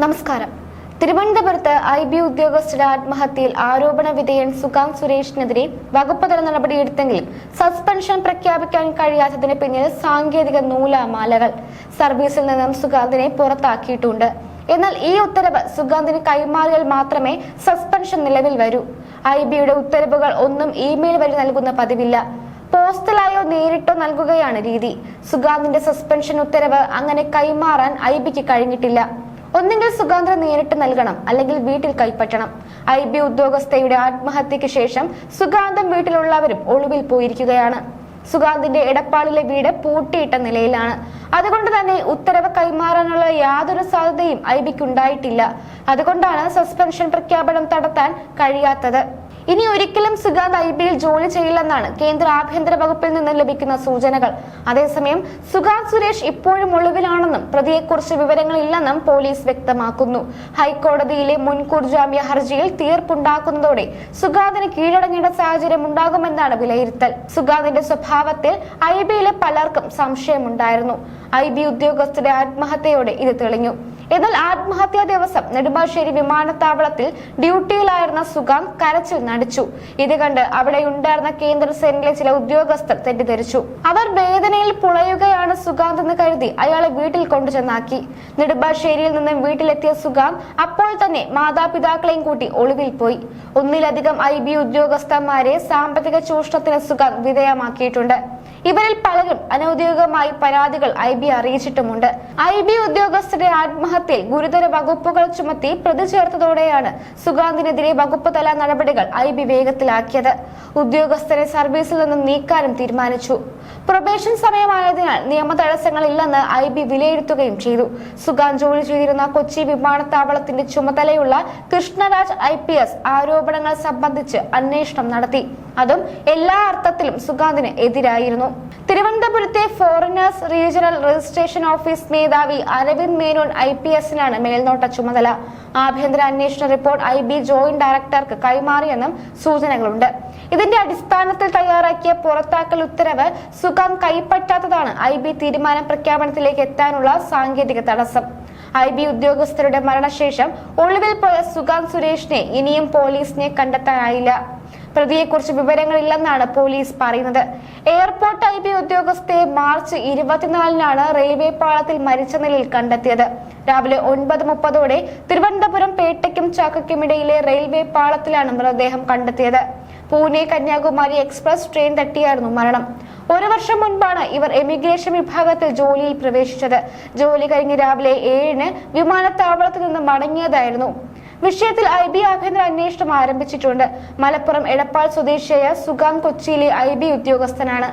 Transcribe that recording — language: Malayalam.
നമസ്കാരം. തിരുവനന്തപുരത്ത് IB ഉദ്യോഗസ്ഥരുടെ ആത്മഹത്യയിൽ ആരോപണ വിധേയൻ സുഗാന്ത് സുരേഷിനെതിരെ വകുപ്പ് തല നടപടിയെടുത്തെങ്കിലും സസ്പെൻഷൻ പ്രഖ്യാപിക്കാൻ കഴിയാത്തതിന് പിന്നിൽ സാങ്കേതിക നൂലാമാലകൾ. സർവീസിൽ നിന്നും സുഗാന്തിനെ പുറത്താക്കിയിട്ടുണ്ട്. എന്നാൽ ഈ ഉത്തരവ് സുഗാന്തിന് കൈമാറിയാൽ മാത്രമേ സസ്പെൻഷൻ നിലവിൽ വരൂ. IBയുടെ ഉത്തരവുകൾ ഒന്നും ഇമെയിൽ വഴി നൽകുന്ന പതിവില്ല. പോസ്റ്റലായോ നേരിട്ടോ നൽകുകയാണ് രീതി. സുഗാന്തിന്റെ സസ്പെൻഷൻ ഉത്തരവ് അങ്ങനെ കൈമാറാൻ IBക്ക് കഴിഞ്ഞിട്ടില്ല. ഒന്നെങ്കിൽ സുഗാന്തിനെ നേരിട്ട് നൽകണം, അല്ലെങ്കിൽ വീട്ടിൽ കൈപ്പറ്റണം. IB ഉദ്യോഗസ്ഥയുടെ ആത്മഹത്യക്ക് ശേഷം സുഗാന്തം വീട്ടിലുള്ളവരും ഒളിവിൽ പോയിരിക്കുകയാണ്. സുഗാന്തിന്റെ എടപ്പാളിലെ വീട് പൂട്ടിയിട്ട നിലയിലാണ്. അതുകൊണ്ട് തന്നെ ഉത്തരവ് കൈമാറാനുള്ള യാതൊരു സാധ്യതയും IBക്ക് ഉണ്ടായിട്ടില്ല. അതുകൊണ്ടാണ് സസ്പെൻഷൻ പ്രഖ്യാപനം നടത്താൻ കഴിയാത്തത്. ഇനി ഒരിക്കലും സുഗാന്ത് IBയിൽ ജോലി ചെയ്യില്ലെന്നാണ് കേന്ദ്ര ആഭ്യന്തര വകുപ്പിൽ നിന്ന് ലഭിക്കുന്ന സൂചനകൾ. അതേസമയം സുഗാന്ത് സുരേഷ് ഇപ്പോഴും ഒളിവിലാണെന്നും പ്രതിയെക്കുറിച്ച് വിവരങ്ങളില്ലെന്നും പോലീസ് വ്യക്തമാക്കുന്നു. ഹൈക്കോടതിയിലെ മുൻകൂർ ജാമ്യ ഹർജിയിൽ തീർപ്പുണ്ടാക്കുന്നതോടെ സുഗാന്തിന് കീഴടങ്ങേണ്ട സാഹചര്യം ഉണ്ടാകുമെന്നാണ് വിലയിരുത്തൽ. സുഗാന്തിന്റെ സ്വഭാവത്തിൽ IBയിലെ പലർക്കും സംശയമുണ്ടായിരുന്നു. IB ഉദ്യോഗസ്ഥരുടെ ആത്മഹത്യയോടെ ഇത് തെളിഞ്ഞു. എന്നാൽ ആത്മഹത്യാ ദിവസം നെടുമ്പാശ്ശേരി വിമാനത്താവളത്തിൽ ഡ്യൂട്ടിയിലായിരുന്ന സുഗാന്ത് കരച്ചിൽ നടിച്ചു. ഇത് കണ്ട് അവിടെ ഉണ്ടായിരുന്ന കേന്ദ്രസേനയിലെ ചില ഉദ്യോഗസ്ഥർ തെറ്റിദ്ധരിച്ചു. അവർ വേദനയിൽ പുളയുകയാണ് സുഗാന്ത് എന്ന് കരുതി അയാളെ വീട്ടിൽ കൊണ്ടുചെന്നാക്കി. നെടുമ്പാശ്ശേരിയിൽ നിന്നും വീട്ടിലെത്തിയ സുഗാന്ത് അപ്പോൾ തന്നെ മാതാപിതാക്കളെയും കൂട്ടി ഒളിവിൽ പോയി. ഒന്നിലധികം IB ഉദ്യോഗസ്ഥന്മാരെ സാമ്പത്തിക ചൂഷണത്തിന് സുഗാന്ത് വിധേയമാക്കിയിട്ടുണ്ട്. ഇവരിൽ പലരും അനൌദ്യോഗികമായി പരാതികൾ IB അറിയിച്ചിട്ടുമുണ്ട്. IB ഉദ്യോഗസ്ഥരുടെ ആത്മഹത്യയിൽ ഗുരുതര വകുപ്പുകൾ ചുമത്തി പ്രതി ചേർത്തതോടെയാണ് സുഗാന്തിനെതിരെ വകുപ്പ് തല നടപടികൾ IB വേഗത്തിലാക്കിയത്. ഉദ്യോഗസ്ഥരെ സർവീസിൽ നിന്നും നീക്കാനും തീരുമാനിച്ചു. പ്രൊബേഷൻ സമയമായതിനാൽ നിയമ തടസ്സങ്ങളില്ലെന്ന് IB വിലയിരുത്തുകയും ചെയ്തു. സുഗാന്ത് ജോലി ചെയ്തിരുന്ന കൊച്ചി വിമാനത്താവളത്തിന്റെ ചുമതലയുള്ള കൃഷ്ണരാജ് IPS ആരോപണങ്ങൾ സംബന്ധിച്ച് അന്വേഷണം നടത്തി. അതും എല്ലാ അർത്ഥത്തിലും സുഗാന്തിന് എതിരായിരുന്നു. തിരുവനന്തപുരത്തെ ഫോറിനേഴ്സ് റീജിയണൽ രജിസ്ട്രേഷൻ ഓഫീസ് മേധാവി അരവിന്ദ് മേനോൻ IPSനാണ് മേൽനോട്ട ചുമതല. ആഭ്യന്തര അന്വേഷണ റിപ്പോർട്ട് IB ജോയിന്റ് ഡയറക്ടർക്ക് കൈമാറിയെന്നും സൂചനകളുണ്ട്. ഇതിന്റെ അടിസ്ഥാനത്തിൽ തയ്യാറാക്കിയ പുറത്താക്കൽ ഉത്തരവ് സുഗാന്ത് കൈപ്പറ്റാത്തതാണ് IB തീരുമാന പ്രഖ്യാപനത്തിലേക്ക് എത്താനുള്ള സാങ്കേതിക തടസ്സം. IB ഉദ്യോഗസ്ഥരുടെ മരണശേഷം ഒളിവിൽ പോയ സുഗാന്ത് സുരേഷിനെ ഇനിയും പോലീസിനെ കണ്ടെത്താനായില്ല. പ്രതിയെക്കുറിച്ച് വിവരങ്ങളില്ലെന്നാണ് പോലീസ് പറയുന്നത്. എയർപോർട്ട് IB ഉദ്യോഗസ്ഥയെ മാർച്ച് 24-നാണ് റെയിൽവേ പാളത്തിൽ മരിച്ച നിലയിൽ കണ്ടെത്തിയത്. രാവിലെ 9:30ഓടെ തിരുവനന്തപുരം പേട്ടയ്ക്കും ചാക്കയ്ക്കുമിടയിലെ റെയിൽവേ പാളത്തിലാണ് മൃതദേഹം കണ്ടെത്തിയത്. പൂനെ കന്യാകുമാരി എക്സ്പ്രസ് ട്രെയിൻ തട്ടിയായിരുന്നു മരണം. 1 വർഷം മുൻപാണ് ഇവർ എമിഗ്രേഷൻ വിഭാഗത്തിൽ ജോലിയിൽ പ്രവേശിച്ചത്. ജോലി കഴിഞ്ഞ് രാവിലെ 7-ന് വിമാനത്താവളത്തിൽ നിന്ന് മടങ്ങിയതായിരുന്നു. വിഷയത്തിൽ IB ആഭ്യന്തര അന്വേഷണം ആരംഭിച്ചിട്ടുണ്ട്. മലപ്പുറം എടപ്പാൾ സ്വദേശിയായ സുഗാന്ത് കൊച്ചിയിലെ IB ഉദ്യോഗസ്ഥനാണ്.